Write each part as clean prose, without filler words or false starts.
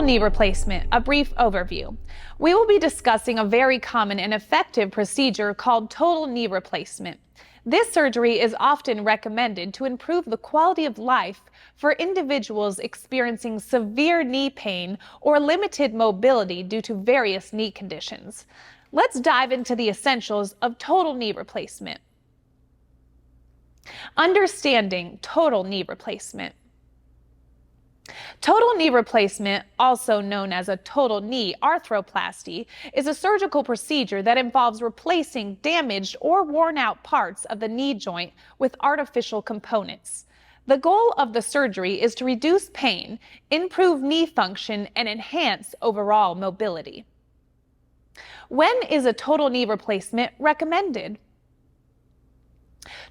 knee replacement, a brief overview. We will be discussing a very common and effective procedure called total knee replacement. This surgery is often recommended to improve the quality of life for individuals experiencing severe knee pain or limited mobility due to various knee conditions. Let's dive into the essentials of total knee replacement. Understanding total knee replacement. Total knee replacement, also known as a total knee arthroplasty, is a surgical procedure that involves replacing damaged or worn out parts of the knee joint with artificial components. The goal of the surgery is to reduce pain, improve knee function, and enhance overall mobility. When is a total knee replacement recommended?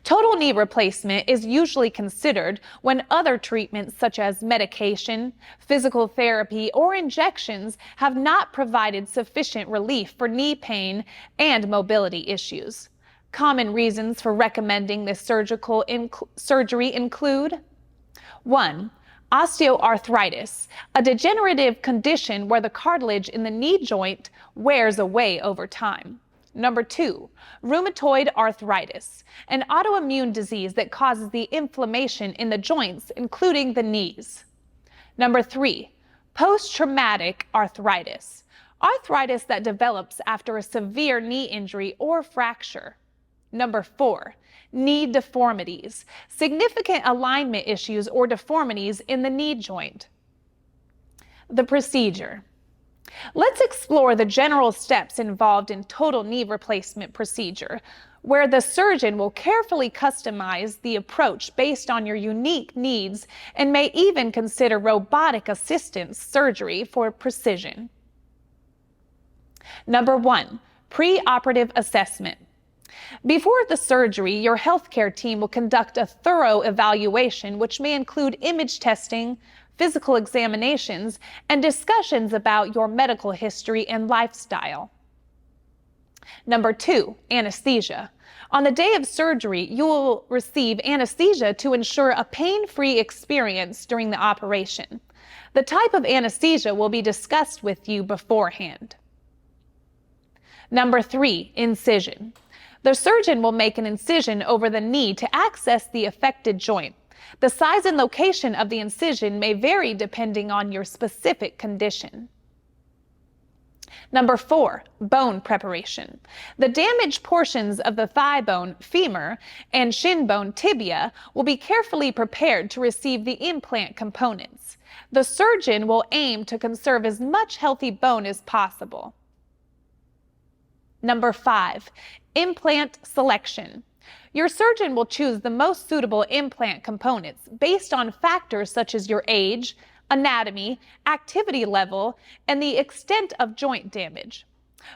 Total knee replacement is usually considered when other treatments such as medication, physical therapy, or injections have not provided sufficient relief for knee pain and mobility issues. Common reasons for recommending this surgery include 1. Osteoarthritis, a degenerative condition where the cartilage in the knee joint wears away over time. 2. Rheumatoid arthritis, an autoimmune disease that causes the inflammation in the joints, including the knees. 3. Post-traumatic arthritis, arthritis that develops after a severe knee injury or fracture. 4. Knee deformities, significant alignment issues or deformities in the knee joint. The procedure. Let's explore the general steps involved in total knee replacement procedure, where the surgeon will carefully customize the approach based on your unique needs and may even consider robotic assistance surgery for precision. 1. Pre-operative assessment. Before the surgery, your healthcare team will conduct a thorough evaluation, which may include image testing, physical examinations, and discussions about your medical history and lifestyle. 2. Anesthesia. On the day of surgery, you will receive anesthesia to ensure a pain-free experience during the operation. The type of anesthesia will be discussed with you beforehand. 3. Incision. The surgeon will make an incision over the knee to access the affected joint. The size and location of the incision may vary depending on your specific condition. 4. Bone preparation. The damaged portions of the thigh bone, femur, and shin bone, tibia, will be carefully prepared to receive the implant components. The surgeon will aim to conserve as much healthy bone as possible. 5. Implant selection. Your surgeon will choose the most suitable implant components based on factors such as your age, anatomy, activity level, and the extent of joint damage.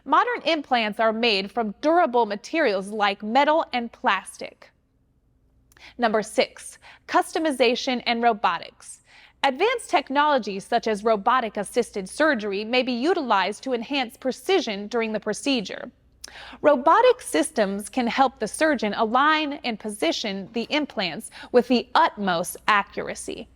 Modern implants are made from durable materials like metal and plastic. 6. Customization and robotics. Advanced technologies such as robotic-assisted surgery may be utilized to enhance precision during the procedure. Robotic systems can help the surgeon align and position the implants with the utmost accuracy.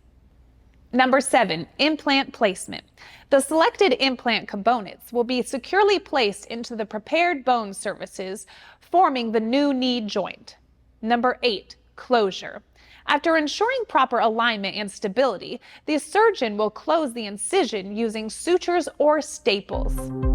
7. Implant placement. The selected implant components will be securely placed into the prepared bone surfaces, forming the new knee joint. 8. Closure. After ensuring proper alignment and stability, the surgeon will close the incision using sutures or staples.